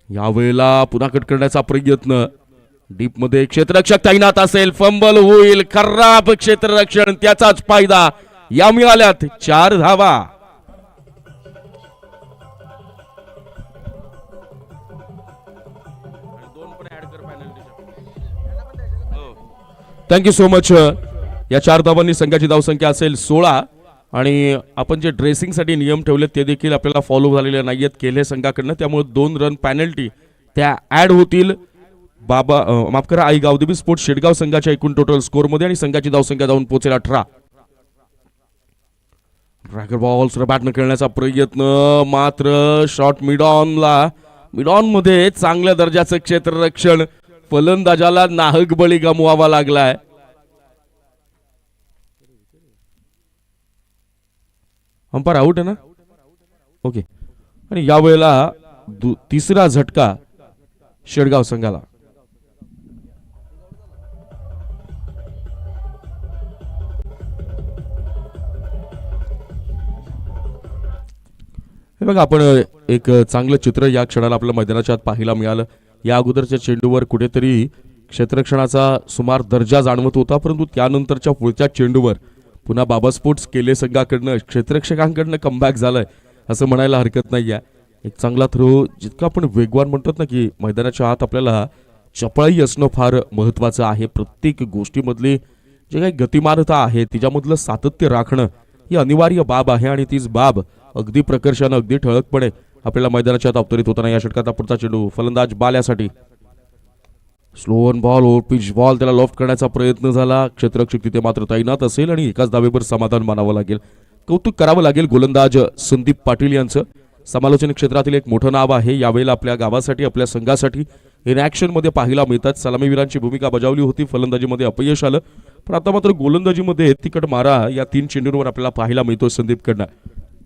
यावेळेला पुन्हा कट करण्याचा प्रयत्न. डीप मध्ये क्षेत्ररक्षक तैनात असेल, फंबल होईल, खराब क्षेत्ररक्षण, त्याचाच फायदा. या मिळाल्यात 4 धावा. Thank you so much. या 4 धावांनी संघाची धावसंख्या असेल 16. आणि आपण जे ड्रेसिंगसाठी नियम ठेवले ते देखील आपल्याला फॉलो झालेले नाहीयेत केले संघाकडनं. त्यामुळे 2 रन पॅनल्टी त्या ऍड होतील. माफ करा, गावदेवी स्पोर्ट्स शेडगाव संघाच्या एकूण टोटल स्कोअरमध्ये. आणि संघाची धावसंख्या जाऊन पोहोचेल 18. ड्रॅगन बॉल्स बॅटनं खेळण्याचा प्रयत्न, मात्र शॉट मिड ऑन मध्ये चांगल्या दर्जाचं क्षेत्ररक्षण. फलंदाजाला नाहक बळी गमवावा लागलाय. अंपायर आउट आहे ना? ओके. आणि यावेळेला तिसरा झटका शेडगाव संघाला. हे बघा आपण एक चांगलं चित्र या क्षणाला आपल्या मैदानाच्या आत पाहायला मिळालं. या अगोदरच्या चेंडूवर कुठेतरी क्षेत्ररक्षणाचा सुमार दर्जा जाणवत होता, परंतु त्यानंतरच्या पुढच्या चेंडूवर पुन्हा बाबा स्पोर्ट्स केले संघाकडनं क्षेत्ररक्षकांकडनं कमबॅक झालंय असं म्हणायला हरकत नाही आहे. एक चांगला थ्रो, जितका आपण वेगवान म्हणतात ना की मैदानाच्या आत आपल्याला चपळाई असणं फार महत्त्वाचं आहे. प्रत्येक गोष्टीमधली जे काही गतिमानता आहे तिच्यामधलं सातत्य राखणं ही अनिवार्य बाब आहे आणि तीच बाब अगदी प्रकर्षानं अगदी ठळकपणे आपल्याला मैदानाच्या आत अवतरित होताना या षटकाचा पुढचा चेंडू फलंदाज बाल यासाठी slow on ball over pitch ball, त्याला लॉफ्ट करण्याचा प्रयत्न झाला. क्षेत्ररक्षक तिथे मात्र तैनात असेल आणि एकाच धावेवर समाधान मानावं लागेल. कौतुक करावं लागेल गोलंदाज संदीप पाटील यांचं. समालोचन क्षेत्रातील एक मोठं नाव आहे. यावेळेला आपल्या गावासाठी आपल्या संघासाठी इन ॲक्शन मध्ये पाहायला मिळतात. सलामीवीरांची भूमिका बजावली होती. फलंदाजीमध्ये अपयश आलं, पण आता मात्र गोलंदाजीमध्ये तिकट मारा या 3 चेंडूंवर आपल्याला पाहायला मिळतो संदीपकडनं.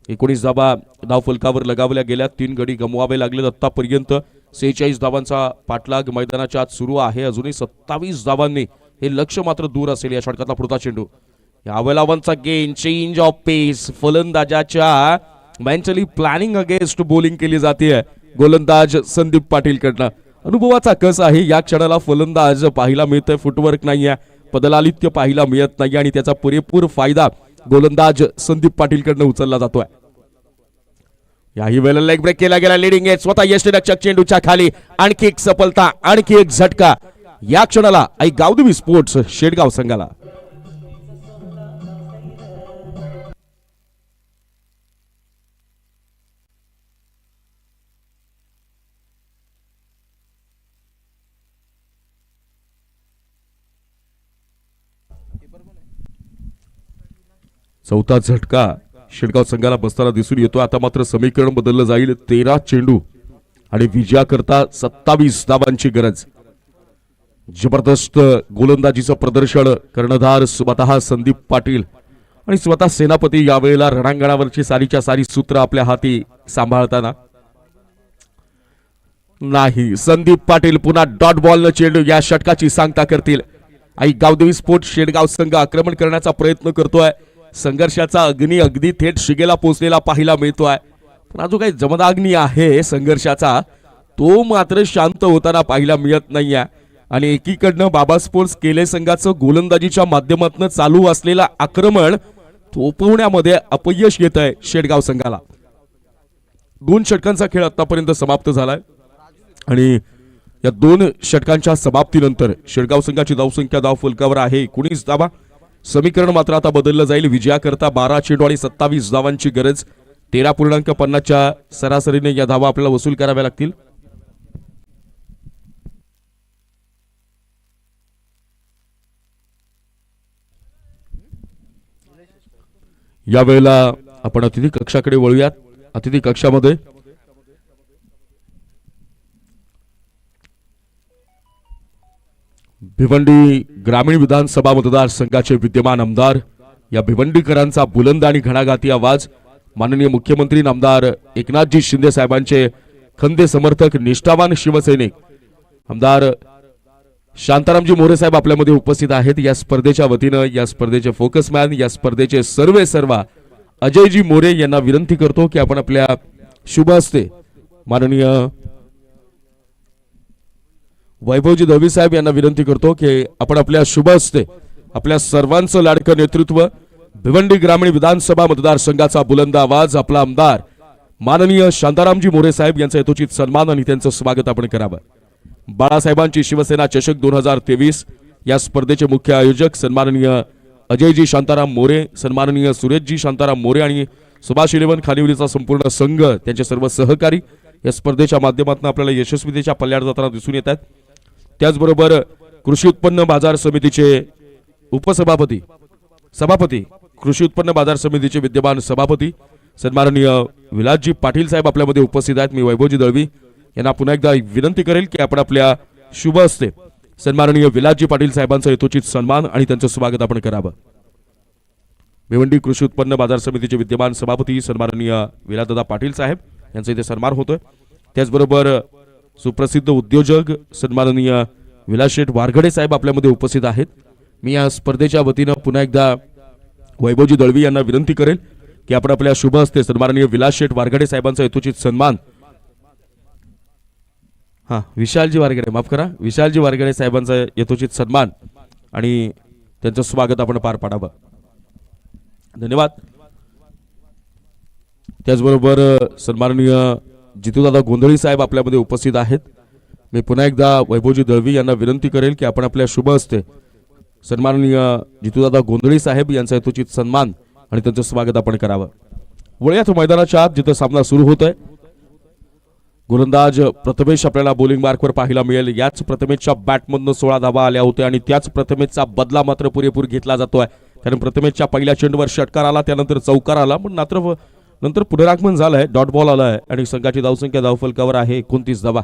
19 धावा धाव फलकावर लगावल्या गेल्या. 3 गडी गमवावे लागले आतापर्यंत. 46 धावांचा पाठलाग मैदानाच्या आत सुरू आहे. अजूनही 27 धावांनी हे लक्ष मात्र दूर असेल. या षटकातला पुढचा चेंडू यावेळेला गेन चेंज ऑफ पेस. फलंदाजाच्या मेंटली प्लॅनिंग अगेन्स्ट बॉलिंग केली जाते गोलंदाज संदीप पाटील कडनं. अनुभवाचा कस आहे या क्षणाला फलंदाज पाहायला मिळतोय. फुटवर्क नाहीये, पदलालित्य पाहायला मिळत नाही आणि त्याचा पुरेपूर फायदा गोलंदाज संदीप पाटील कडनं उचलला जातोय. याही वेळेला लेग ब्रेक केला गेला. लिडिंग एज स्वतः यष्टीरक्षक चेंडूच्या खाली. आणखी एक सफलता, आणखी एक झटका या क्षणाला आई गावदेवी स्पोर्ट्स शेडगाव संघाला. चौथा झटका शेडगाव संघाला बसताना दिसून येतो. आता मात्र समीकरण बदललं जाईल. 13 चेंडू आणि विजयाकरता 27 धावांची गरज. जबरदस्त गोलंदाजीचं प्रदर्शन कर्णधार स्वतः संदीप पाटील आणि स्वतः सेनापती यावेळेला रणांगणावरची सारीच्या सारी सूत्र आपल्या हाती सांभाळताना. नाही, संदीप पाटील पुन्हा डॉट बॉलनं चेंडू या षटकाची सांगता करतील. आई गावदेवी स्पोर्ट्स शेडगाव संघ आक्रमण करण्याचा प्रयत्न करतोय. संघर्षाचा अग्नी अगदी थेट शिगेला पोहोचलेला पाहायला मिळतोय, पण हा जो काही जमदाग्नी आहे संघर्षाचा तो मात्र शांत होताना पाहायला मिळत नाहीये. आणि एकीकडनं बाबा स्पोर्ट्स केले संघाचं गोलंदाजीच्या माध्यमातून चालू असलेला आक्रमण थोपवण्यामध्ये अपयश येत आहे शेडगाव संघाला. 2 षटकांचा खेळ आतापर्यंत समाप्त झालाय आणि या 2 षटकांच्या समाप्तीनंतर शेडगाव संघाची धावसंख्या धाव फलकावर आहे 19 धावा. समीकरण मात्र आता बदललं जाईल. विजयाकरता 12 चेंडू आणि 27 धावांची गरज. 13.50च्या सरासरीने या धावा आपल्याला वसूल कराव्या लागतील. यावेळेला आपण अतिथी कक्षाकडे वळूयात. अतिथी कक्षामध्ये भिवंडी ग्रामीण विधानसभा मतदारसंघाचे विद्यमान आमदार, या भिवंडीकरांचा बुलंद आणि घणाघाती आवाज, माननीय मुख्यमंत्री नामदार एकनाथजी शिंदे साहेबांचे खंदे समर्थक, निष्ठावान शिवसैनिक आमदार शांतारामजी मोरे साहेब आपल्यामध्ये उपस्थित आहेत. या स्पर्धेच्या वतीनं या स्पर्धेचे फोकसमॅन, या स्पर्धेचे सर्व अजयजी मोरे यांना विनंती करतो की आपण आपल्या शुभ हस्ते माननीय वैभवजी दळवी साहेब यांना विनंती करतो की आपण आपल्या शुभ हस्ते आपल्या सर्वांचं लाडकं नेतृत्व, भिवंडी ग्रामीण विधानसभा मतदारसंघाचा बुलंद आवाज, आपला आमदार माननीय शांतारामजी मोरे साहेब यांचा यथोचित सन्मान आणि त्यांचं स्वागत आपण करावं. बाळासाहेबांची शिवसेना चषक 2023 या स्पर्धेचे मुख्य आयोजक सन्माननीय अजयजी शांताराम मोरे, सन्माननीय सुरेशजी शांताराम मोरे आणि सुभाष इलेव्हन खानिवलीचा संपूर्ण संघ, त्यांचे सर्व सहकारी या स्पर्धेच्या माध्यमातून आपल्याला यशस्वीतेच्या पल्ल्यावर जाताना दिसून येतात. त्याचबरोबर कृषी उत्पन्न बाजार समितीचे सभापती कृषी उत्पन्न बाजार समितीचे विद्यमान सभापती सन्माननीय विलासजी पाटील साहेब आपल्यामध्ये उपस्थित आहेत. मी वैभवजी दळवी यांना पुन्हा एकदा विनंती करेल की आपण आपल्या शुभ हस्ते सन्माननीय विलासजी पाटील साहेबांचा यथोचित सन्मान आणि त्यांचं स्वागत आपण करावं. भिवंडी कृषी उत्पन्न बाजार समितीचे विद्यमान सभापती सन्माननीय विलासदादा पाटील साहेब यांचा इथे सन्मान होतोय. त्याचबरोबर सुप्रसिद्ध उद्योजक सन्माननीय विलासशेठ वारघडे साहेब आपल्यामध्ये उपस्थित आहेत. मी या स्पर्धेच्या वतीनं पुन्हा एकदा वैभवजी दळवी यांना विनंती करेल की आपण आपल्या शुभ हस्ते सन्माननीय विलास शेठ वारगडे साहेबांचा यथोचित सन्मान, विशालजी वारगडे, माफ करा, विशालजी वारगडे साहेबांचा यथोचित सन्मान आणि त्यांचं स्वागत आपण पार पाडावं. धन्यवाद. त्याचबरोबर सन्माननीय जितूदादा गोंधळी साहेब आपल्यामध्ये उपस्थित आहेत. मी पुन्हा एकदा वैभवजी दळवी यांना विनंती करेल की आपण आपल्या शुभ हस्ते सन्माननीय जितूदादा गोंधळी साहेब यांचा यथोचित सन्मान आणि त्यांचं स्वागत आपण करावं. वळूयात मैदानाच्या आत जिथं सामना सुरू होतोय. गोलंदाज प्रथमेश आपल्याला बॉलिंग मार्कवर पाहायला मिळेल. याच प्रथमेशच्या बॅटमधनं 16 धावा आल्या होत्या आणि त्याच प्रथमेशचा बदला मात्र पुरेपूर घेतला जातोय. कारण प्रथमेशच्या पहिल्या चेंडूवर षटकार आला, त्यानंतर चौकार आला, पण नंतर पुनरागमन झालंय, डॉट बॉल आलाय आणि संघाची धावसंख्या धावफलकावर आहे 29 धावा.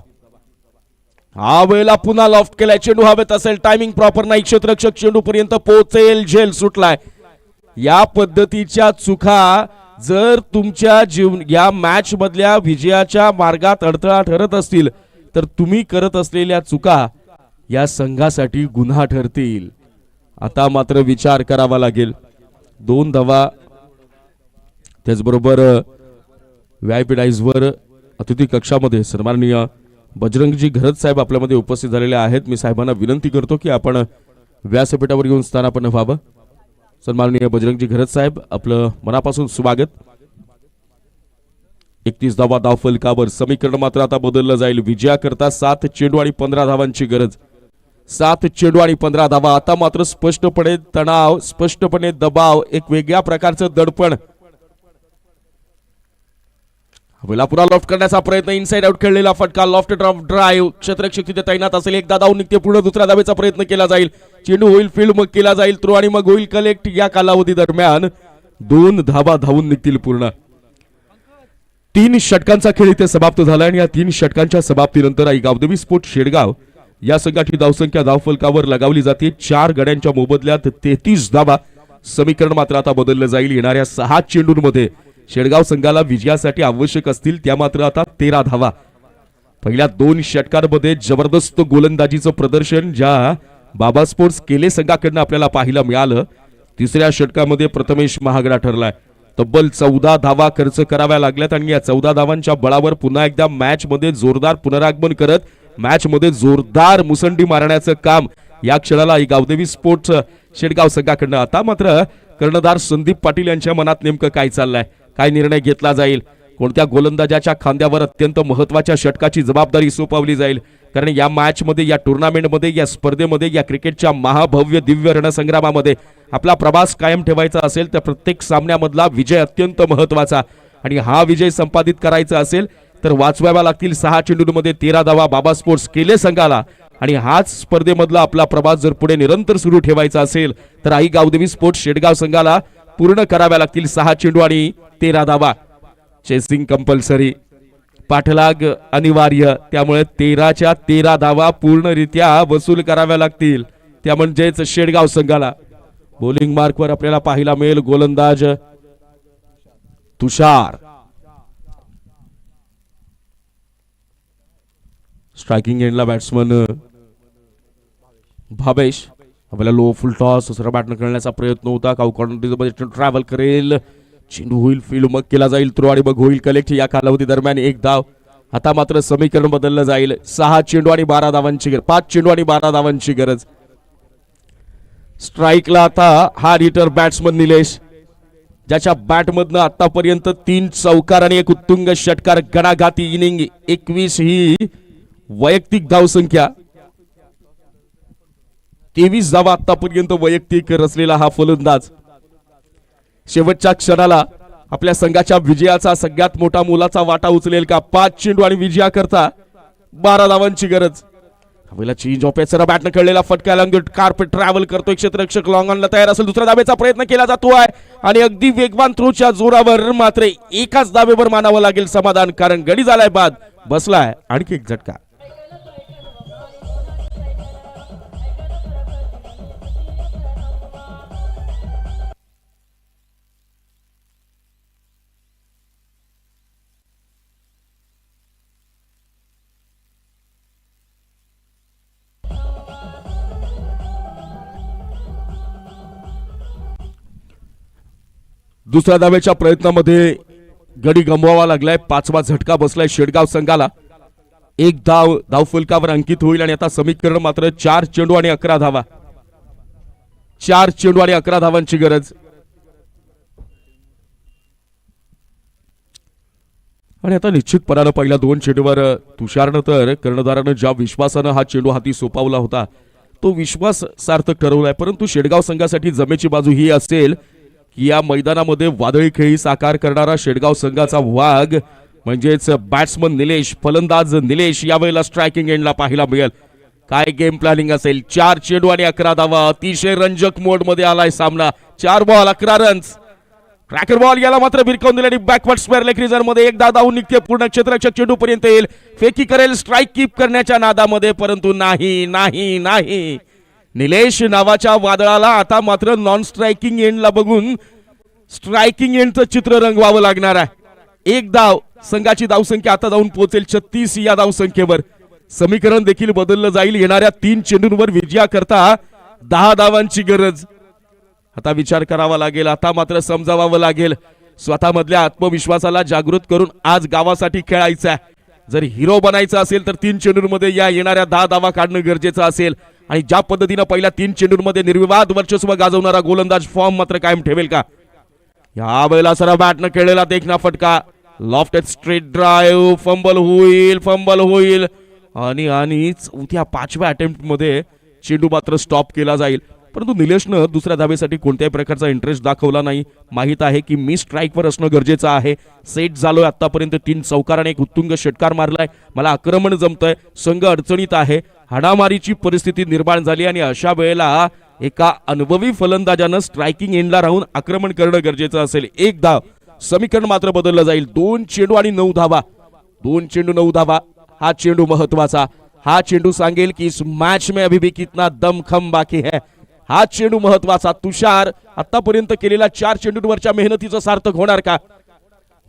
हा वेळेला पुन्हा लॉफ्ट केलाय, चेंडू हवेत असेल, टायमिंग प्रॉपर नाही, क्षेत्ररक्षक चेंडू पर्यंत पोहोचेल, झेल सुटलाय. या पद्धतीच्या चुका जर तुमच्या या मॅच मधल्या विजयाच्या मार्गात अडथळा ठरत असतील तर तुम्ही करत असलेल्या चुका या संघासाठी गुन्हा ठरतील. आता मात्र विचार करावा लागेल. 2 धावा. त्याचबरोबर व्हीआयपी डाईजवर अतिथी कक्षामध्ये सन्माननीय बजरंगजी घरत साहेब आपल्यामध्ये उपस्थित झालेले आहेत. मी साहेबांना विनंती करतो की आपण व्यासपीठावर येऊन स्थानापन्न व्हावं. सन्माननीय बजरंगजी घरत साहेब, आपलं मनापासून स्वागत. 31 धावा धावफलकावर. समीकरण मात्र आता बदललं जाईल. विजयाकरता 7 चेंडू आणि 15 धावांची गरज. 7 चेंडू आणि 15 धावा. आता मात्र स्पष्टपणे तणाव, स्पष्टपणे दबाव, एक वेगळ्या प्रकारचं दडपण. हवेला पुन्हा लॉफ्ट करण्याचा प्रयत्न, इनसाइड आउट खेळलेला फटका, लॉफ्ट ड्रॉप ड्राईव्ह, क्षेत्ररक्षक तिथे तैनात असेल, एकदा धाव निघते, पुढे दुसऱ्या धावेचा प्रयत्न केला जाईल, चेंडू होईल फील्ड, मग केला जाईल थ्रो आणि मग होईल कलेक्ट. या कालावधी दरम्यान 2 धावा धावून निघतील पूर्ण. 3 षटकांचा खेळ इथे समाप्त झाला आणि या 3 षटकांच्या समाप्तीनंतर आई गावदेवी स्पोर्ट्स शेडगाव या संघाची धावसंख्या धावफलकावर लगावली जाते 4 गड्यांच्या मोबदल्यात 33 धावा. समीकरण मात्र आता बदललं जाईल. येणाऱ्या 6 चेंडूंमध्ये शेडगाव संघाला विजयासाठी आवश्यक असतील त्या मात्र आता 13 धावा. पहिल्या 2 षटकांमध्ये जबरदस्त गोलंदाजीचं प्रदर्शन ज्या बाबा स्पोर्ट्स केले संघाकडनं आपल्याला पाहायला मिळालं. तिसऱ्या षटकामध्ये प्रथमेश महागडा ठरलाय. तब्बल 14 धावा खर्च कराव्या लागल्यात आणि या 14 धावांच्या बळावर पुन्हा एकदा मॅच मध्ये जोरदार पुनरागमन करत मॅच मध्ये जोरदार मुसंडी मारण्याचं काम या क्षणाला गावदेवी स्पोर्ट्स शेडगाव संघाकडनं. आता मात्र कर्णधार संदीप पाटील यांच्या मनात नेमकं काय चाललंय, काय निर्णय घेतला जाईल, कोणत्या गोलंदाजाच्या खांद्यावर अत्यंत महत्वाच्या षटकाची जबाबदारी सोपवली जाईल. कारण या मॅच मध्ये, या टुर्नामेंटमध्ये, या स्पर्धेमध्ये, या क्रिकेटच्या महाभव्य दिव्य रणसंग्रामामध्ये आपला प्रवास कायम ठेवायचा असेल तर प्रत्येक सामन्यामधला विजय अत्यंत महत्वाचा. आणि हा विजय संपादित करायचा असेल तर वाचवाव्या लागतील 6 चेंडूंमध्ये 13 धावा बाबा स्पोर्ट्स केले संघाला. आणि हाच स्पर्धेमधला आपला प्रवास जर पुढे निरंतर सुरू ठेवायचा असेल तर आई गावदेवी स्पोर्ट्स शेडगाव संघाला पूर्ण कराव्या लागतील 6 चेंडू आणि 13 धावा. चेसिंग कंपल्सरी, पाठलाग अनिवार्य, त्यामुळे 13च्या 13 धावा पूर्णरित्या वसूल कराव्या लागतील. त्या म्हणजेच शेडगाव संघाला बॉलिंग मार्कवर आपल्याला पाहायला मिळेल गोलंदाज तुषार. स्ट्रायकिंग एंडला बॅट्समन भावेश. आपल्याला लो फुल टॉस, दुसरा बॅटन करण्याचा प्रयत्न होता. काऊ कॉर्नरमध्ये ट्रॅव्हल करेल, चेंडू होईल फील्ड, मग केला जाईल थ्रो आणि मग होईल कलेक्ट. या कालावधी दरम्यान 1 धाव. आता मात्र समीकरण बदललं जाईल. 6 चेंडू आणि 12 धावांची गरज, 5 चेंडू आणि 12 धावांची गरज. स्ट्राईकला आता हा हिटर बॅट्समन निलेश, ज्याच्या बॅटमधनं आतापर्यंत 3 चौकार आणि 1 उत्तुंग षटकार, गणाघाती इनिंग, 21 ही वैयक्तिक धावसंख्या, 23 धावा आतापर्यंत वैयक्तिक रचलेला हा फलंदाज शेवटच्या क्षणाला आपल्या संघाच्या विजयाचा सगळ्यात मोठा मोलाचा वाटा उचलेल का? 5 चेंडू आणि विजयाकरता 12 धावांची गरज. हवेला चेंज ऑफ पेसर, बॅटनं खेळलेला फटका लंग कार्पेट ट्रॅव्हल करतोय, क्षेत्ररक्षक लॉंग ऑनला तयार असेल, दुसऱ्या धावेचा प्रयत्न केला जातोय आणि अगदी वेगवान थ्रोच्या जोरावर मात्र एकाच धावेवर मानावं लागेल समाधान, कारण गडी झालाय बाद, बसलाय आणखी एक झटका. दुसऱ्या धावेच्या प्रयत्नामध्ये गडी गमवावा लागलाय. 5वा झटका बसलाय शेडगाव संघाला. एक धाव फलकावर अंकित होईल आणि आता समीकरण मात्र 4 चेंडू आणि 11 धावा. 4 चेंडू आणि 11 धावांची गरज. आणि आता निश्चितपणानं पहिल्या 2 चेंडूवर तुषारनं तर कर्णधारानं ज्या विश्वासानं हा चेंडू हाती सोपावला होता तो विश्वास सार्थक ठरवलाय. परंतु शेडगाव संघासाठी जमेची बाजू ही असेल की या मैदानामध्ये वादळी खेळी साकार करणारा शेडगाव संघाचा वाघ म्हणजेच बॅट्समन निलेश, फलंदाज निलेश यावेळेला स्ट्रायकिंग एंडला पाहायला मिळेल. काय गेम प्लॅनिंग असेल. 4 चेंडू आणि 11 धावा. अतिशय रंजक मोड मध्ये आलाय सामना. 4 बॉल 11 रन्स. क्रॅकर बॉल याला मात्र भिरकावून दिला आणि बॅकवर्ड स्क्वेअर लेग रिजन मध्ये एकदा धावून निघते. पूर्ण क्षेत्ररक्षक चेंडू पर्यंत येईल. फेकी करेल स्ट्राईक कीप करण्याच्या नादामध्ये, परंतु नाही नाही नाही. निलेश नावाच्या वादळाला आता मात्र नॉन स्ट्रायकिंग एंडला बघून स्ट्रायकिंग एंडचं चित्र रंगवावं लागणार आहे. एक धाव. संघाची धावसंख्या आता जाऊन पोहोचेल 36 या धावसंख्येवर. समीकरण देखील बदललं जाईल. येणाऱ्या 3 चेंडूंवर विजयाकरता 10 धावांची गरज. आता विचार करावा लागेल. आता मात्र समजावावं लागेल. स्वतःमधल्या आत्मविश्वासाला जागृत करून आज गावासाठी खेळायचं आहे. जर हिरो बनायचं असेल तर 3 चेंडूंमध्ये या येणाऱ्या 10 धावा काढणं गरजेचं असेल. आणि ज्या पद्धतीनं पहिल्या 3 चेंडूंमध्ये निर्विवाद वर्चस्व गाजवणारा गोलंदाज फॉर्म मात्र कायम ठेवेल का. या वेळेला सरा बॅटनं खेळलेला देखना फटका. Lofted straight drive. फंबल होईल आणि चौथ्या 5व्या अटेम्प्ट मध्ये चेंडू मात्र स्टॉप केला जाईल. परंतु निलेशनं दुसऱ्या धावेसाठी कोणत्याही प्रकारचा इंटरेस्ट दाखवला नाही. माहित आहे की मी स्ट्राईकवर असणं गरजेचं आहे. सेट झालोय आतापर्यंत 3 चौकार आणि 1 उत्तुंग षटकार मारलाय. मला आक्रमण जमतंय. संघ अडचणीत आहे. हाणामारीची परिस्थिती निर्माण झाली आणि अशा वेळेला एका अनुभवी फलंदाजानं स्ट्रायकिंग एंडला राहून आक्रमण करणं गरजेचं असेल. 1 धाव. समीकरण मात्र बदललं जाईल. 2 चेंडू आणि 9 धावा. 2 चेंडू 9 धावा. हा चेंडू महत्वाचा. हा चेंडू सांगेल की इस मैच में अभी भी कितना दमखम बाकी है. हा चेंडू महत्वाचा. तुषार आतापर्यंत केलेल्या 4 चेंडूंवरच्या मेहनतीचं सार्थक होणार का.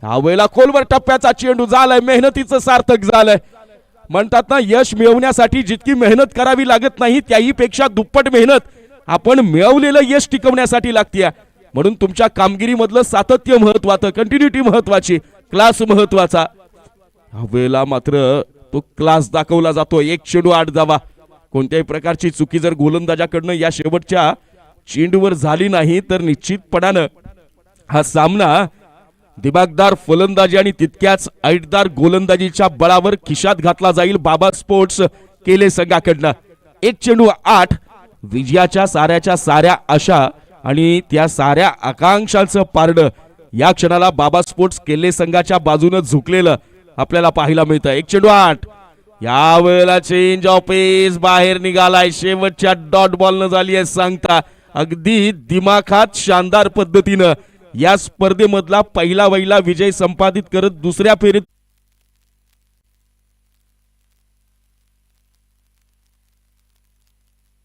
हा वेळेला खोलवर टप्प्याचा चेंडू झालाय. मेहनतीचं सार्थक झालंय. म्हणतात ना, यश मिळवण्यासाठी जितकी मेहनत करावी लागत नाही त्याही पेक्षा दुप्पट मेहनत आपण मिळवलेलं यश टिकवण्यासाठी लागते. म्हणून तुमच्या कामगिरीमधलं सातत्य महत्वाचं, कंटिन्युटी महत्वाची, क्लास महत्वाचा. हा वेळेला मात्र तो क्लास दाखवला जातो. 1 चेंडू 8 धावा. कोणत्याही प्रकारची चुकी जर गोलंदाजाकडनं या शेवटच्या चेंडूवर झाली नाही तर निश्चितपणानं हा सामना दिमागदार फलंदाजी आणि तितक्याच ऐटदार गोलंदाजीच्या बळावर खिशात घातला जाईल बाबा स्पोर्ट्स केले संघाकडनं. 1 चेंडू 8. विजयाच्या साऱ्या आशा आणि त्या साऱ्या आकांक्षांचं पारडं या क्षणाला बाबा स्पोर्ट्स केले संघाच्या बाजूने झुकलेलं आपल्याला पाहायला मिळतं. 1 चेंडू 8. या वेळेला चेंज ऑफ पेस बाहेर निघालाय. शेवटच्या डॉट बॉल न झाली आहे सांगता. अगदी दिमाखात शानदार पद्धतीनं या स्पर्धेमधला पहिला विजय संपादित करत दुसऱ्या फेरीत